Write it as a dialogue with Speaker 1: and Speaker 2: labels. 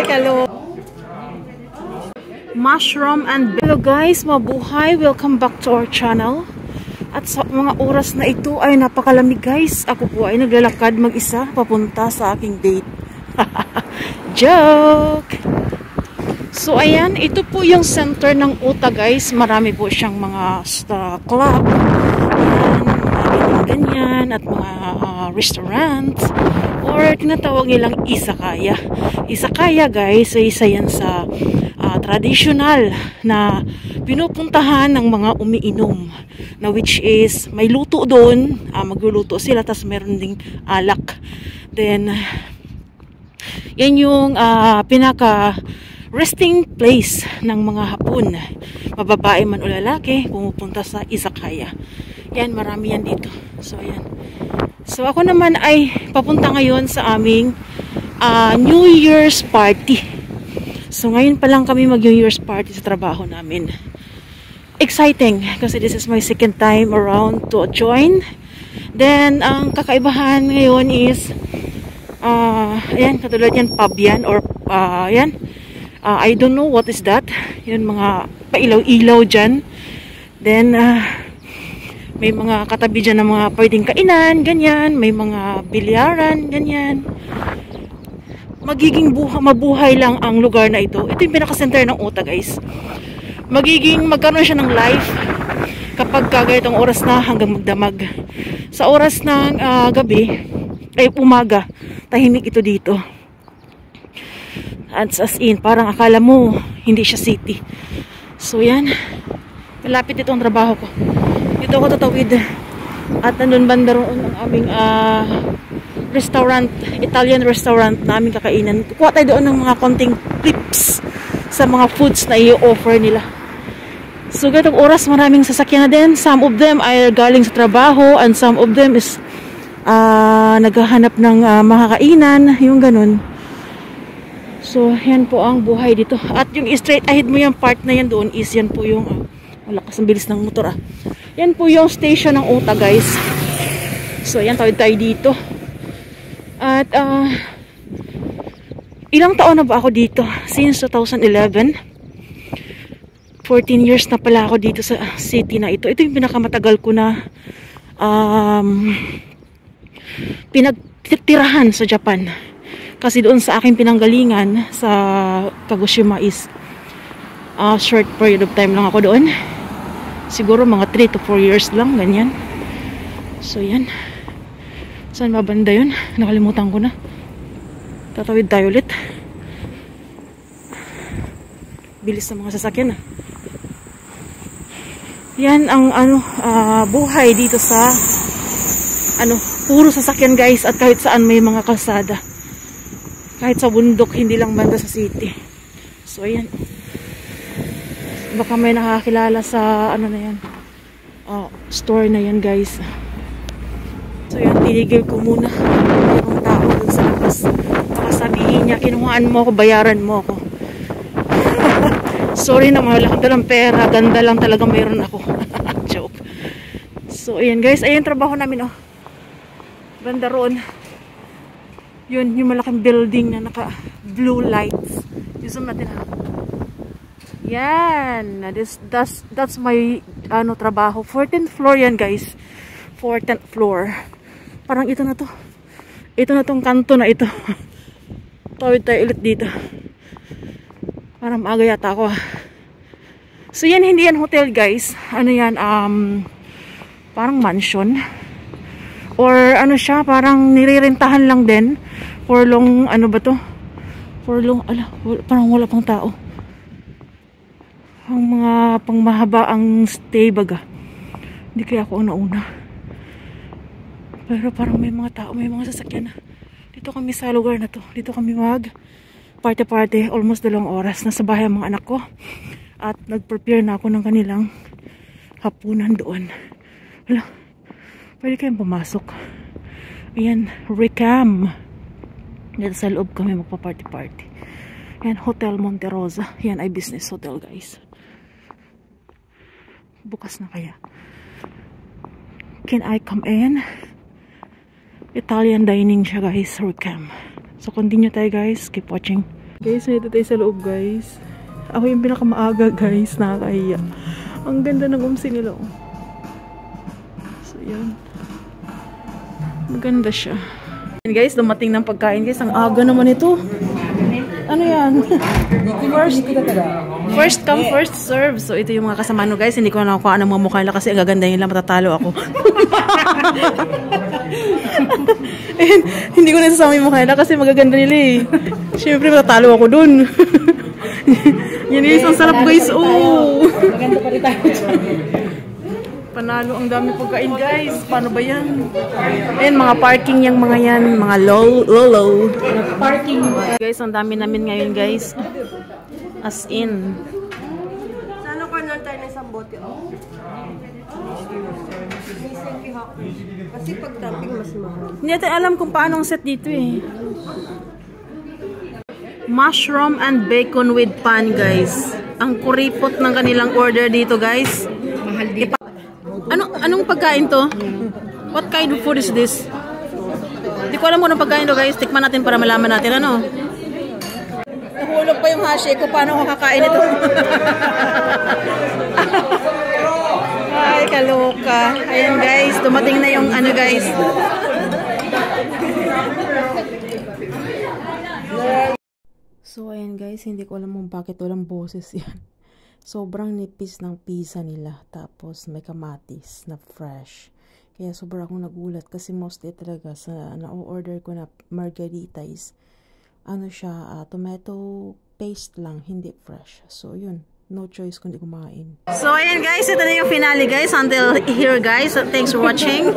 Speaker 1: Hello. Mushroom and hello guys, mabuhay. Welcome back to our channel. At sa mga oras na ito ay napakalamig guys. Ako po ay naglalakad mag-isa papunta sa aking date. Joke! So ayan, ito po yung center ng Ota guys. Marami po siyang mga club. Ayan, ganyan at mga restaurants or tinatawag nilang Izakaya. Izakaya guys ay isa yan sa traditional na pinupuntahan ng mga umiinom na which is may luto doon, magluluto sila tapos meron ding alak. Then yan yung pinaka resting place ng mga Hapon, mababae man o lalaki, pumupunta sa Izakaya. Yan, marami yan dito. So ayan. So ako naman ay papunta ngayon sa aming New Year's party. So ngayon pa lang kami mag New Year's party sa trabaho namin. Exciting kasi this is my second time around to join. Then ang kakaibahan ngayon is ayan, katulad yan, pub yan or ayan, I don't know what is that. Yun, mga pailaw-ilaw dyan. Then may mga katabi dyan na mga pwedeng kainan, ganyan. May mga bilyaran, ganyan. Magiging mabuhay lang ang lugar na ito. Ito yung pinaka-center ng Ota guys. Magkaroon siya ng life kapag ganitong oras na hanggang magdamag. Sa oras ng gabi, ay umaga, tahimik ito dito. As in, parang akala mo hindi siya city. So yan, malapit ito ang trabaho ko. Dito ako tatawid at nandun banda roon ang aming restaurant, Italian restaurant na aming kakainan. Kuha tayo doon ng mga konting tips sa mga foods na i-offer nila. So ganitong oras maraming sasakyan na din. Some of them ay galing sa trabaho and some of them is naghahanap ng makakainan, yung ganun. So yan po ang buhay dito. At yung straight ahead mo yung part na yan doon is yan po yung malakas ang bilis ng motor Yan po yung station ng Ota guys. So yan, tawid tayo dito. At ilang taon na ba ako dito? Since 2011. 14 years na pala ako dito sa city na ito. Ito yung pinakamatagal ko na pinagtirahan sa Japan. Kasi doon sa aking pinanggalingan sa Kagoshima is short period of time lang ako doon. Siguro mga 3 to 4 years lang, ganyan. So yan. Saan mabanda yun? Nakalimutan ko na. Tatawid tayo ulit. Bilis ng mga sasakyan Yan ang buhay dito sa puro sasakyan guys, at kahit saan may mga kalsada. Kahit sa bundok, hindi lang banda sa city. So ayan. Baka may nakakilala sa na yan. Store na yan guys. So yan, tinigil ko muna. Mayroong tao dun sa labas. Baka sabihin niya, kinuhaan mo ako, bayaran mo ako. Sorry na, wala akong dalang pera. Ganda lang talaga mayroon ako. Joke. So ayan guys, ayan trabaho namin banda roon. Yun, yung malaking building na naka blue lights. Zoom natin Yan. That's my trabaho. 14th floor yan guys. 14th floor. Parang ito na to. Ito na tong kanto na ito. Tawid tayo ulit dito. Parang maaga yata ako So yan, hindi yan hotel guys. Ano yan, parang mansion. Or ano siya, parang nirerentahan lang din. For long, ano ba to? For long, parang wala pang tao. Ang mga pangmahaba ang stay baga. Hindi kaya ako una-una. Pero parang may mga tao, may mga sasakyan Dito kami sa lugar na to. Dito kami party-party. Almost 2 oras. Nasa bahay ang mga anak ko. At nag-prepare na ako ng kanilang hapunan doon. Wala. Pwede kayong pumasok. Ayan, Recam. Dito sa loob kami magpa-party-party. Ayan, Hotel Monte Rosa. Yan ay business hotel guys. Bukas na kaya. Can I come in? Italian dining siya guys, Recam. So continue tayo guys. Keep watching. Guys, nandito tayo sa loob, guys. Ako yung pinakamaaga, guys. Nakakahiya. Ang ganda ng umsi nila, oh. So, yan. Maganda siya. And guys, dumating ng pagkain, guys. Ang aga naman ito. Ano yan? First come, first serve. So, ito yung mga kasama no, guys. Hindi ko na nakuha ng mga mukha nila kasi ang gaganda nila. Matatalo ako. And, hindi ko nasasama yung mukha nila kasi magaganda nila eh. Siyempre, matatalo ako dun. Yan guys, ang sarap guys. Oh!
Speaker 2: Maganda pa rin tayo.
Speaker 1: Panalo, ang dami pagkain guys. Paano ba yan? Ayan, mga parking yung mga yan. Mga low.
Speaker 2: Parking.
Speaker 1: Guys, ang dami namin ngayon guys. As in.
Speaker 2: Sana ko na tayo ng isang bote. Kasi pag tapping mas mahal.
Speaker 1: Hindi natin alam kung paano ang set dito eh. Mushroom and bacon with pan guys. Ang kuripot ng kanilang order dito guys.
Speaker 2: Mahal dito.
Speaker 1: Anong pagkain to? What kind of food is this? Hindi ko alam kung anong pagkain to guys. Tikman natin para malaman natin ano. Nahulog pa yung hashi ko. Paano ako kakain ito? Ay, kaloka. Ayan guys. Dumating na yung ano guys. So, ayan guys, hindi ko alam kung bakit walang boses yan. Sobrang nipis ng pizza nila. Tapos, may kamatis na fresh. Kaya sobrang akong nagulat kasi mostly talaga sa na-order ko na margarita is ano siya, tomato paste lang, hindi fresh. So, yun. No choice kundi kumain. So, ayan guys, ito na yung finale guys. Until here guys. So, thanks for watching.